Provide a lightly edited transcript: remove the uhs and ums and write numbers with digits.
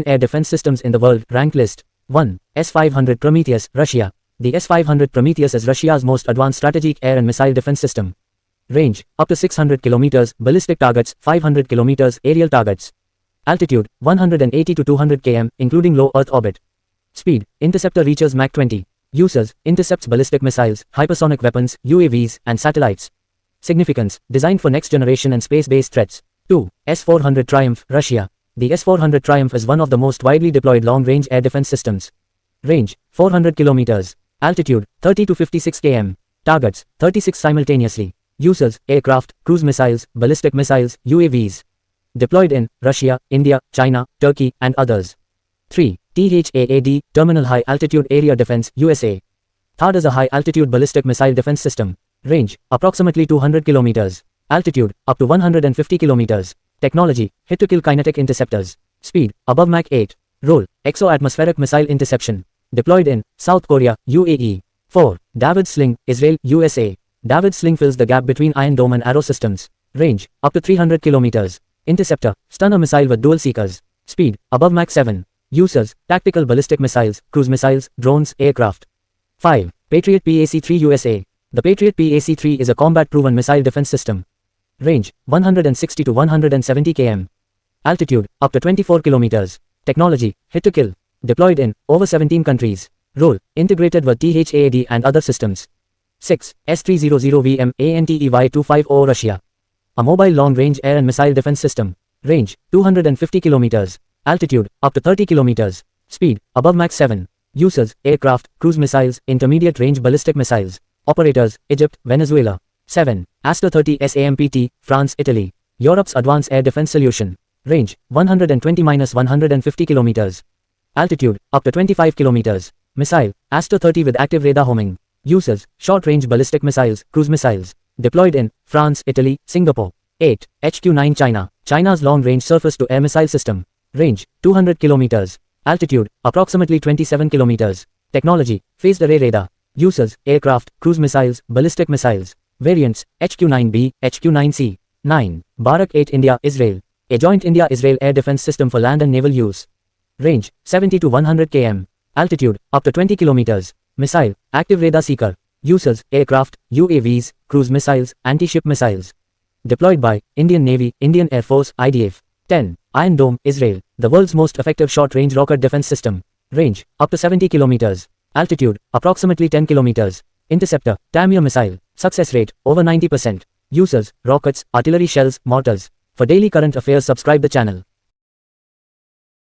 Air defense systems in the world. Rank list. 1. S-500 Prometheus, Russia. The S-500 Prometheus is Russia's most advanced strategic air and missile defense system. Range, up to 600 km, ballistic targets, 500 km, aerial targets. Altitude, 180 to 200 km, including low Earth orbit. Speed, interceptor reaches Mach 20. Uses, intercepts ballistic missiles, hypersonic weapons, UAVs, and satellites. Significance, designed for next-generation and space-based threats. 2. S-400 Triumph, Russia. The S-400 Triumph is one of the most widely deployed long-range air defense systems. Range, 400 km. Altitude, 30 to 56 km. Targets, 36 simultaneously. Uses, aircraft, cruise missiles, ballistic missiles, UAVs. Deployed in Russia, India, China, Turkey, and others. 3. THAAD, Terminal High Altitude Area Defense, USA. THAAD is a high-altitude ballistic missile defense system. Range, approximately 200 km. Altitude, up to 150 km. Technology, hit-to-kill kinetic interceptors. Speed, above Mach 8. Role, exo-atmospheric missile interception. Deployed in South Korea, UAE. 4. David's Sling, Israel, USA. David's Sling fills the gap between Iron Dome and Arrow systems. Range, up to 300 km. Interceptor, stunner missile with dual seekers. Speed, above Mach 7. Uses, tactical ballistic missiles, cruise missiles, drones, aircraft. 5. Patriot PAC-3 USA. The Patriot PAC-3 is a combat-proven missile defense system. Range, 160 to 170 km. Altitude, up to 24 km. Technology, hit-to-kill. Deployed in over 17 countries. Role, integrated with THAAD and other systems. 6. S-300VM ANTEY-250 Russia. A mobile long-range air and missile defense system. Range, 250 km. Altitude, up to 30 km. Speed, above Mach 7. Uses, aircraft, cruise missiles, intermediate-range ballistic missiles. Operators, Egypt, Venezuela. 7. Aster 30 SAMPT, France, Italy. Europe's advanced air defense solution. Range, 120-150 km. Altitude, up to 25 km. Missile, Aster 30 with active radar homing. Uses, short-range ballistic missiles, cruise missiles. Deployed in France, Italy, Singapore. 8. HQ-9 China. China's long-range surface-to-air missile system. Range, 200 km. Altitude, approximately 27 km. Technology, phased array radar. Uses, aircraft, cruise missiles, ballistic missiles. Variants, HQ-9B, HQ-9C. 9. Barak 8 India, Israel. A joint India-Israel air defense system for land and naval use. Range, 70 to 100 km. Altitude, up to 20 km. Missile, active radar seeker. Uses, aircraft, UAVs, cruise missiles, anti-ship missiles. Deployed by Indian Navy, Indian Air Force, IDF. 10. Iron Dome, Israel. The world's most effective short-range rocket defense system. Range, up to 70 km. Altitude, approximately 10 km. Interceptor, Tamir missile. Success rate, over 90%. Uses, rockets, artillery shells, mortars. For daily current affairs, subscribe the channel.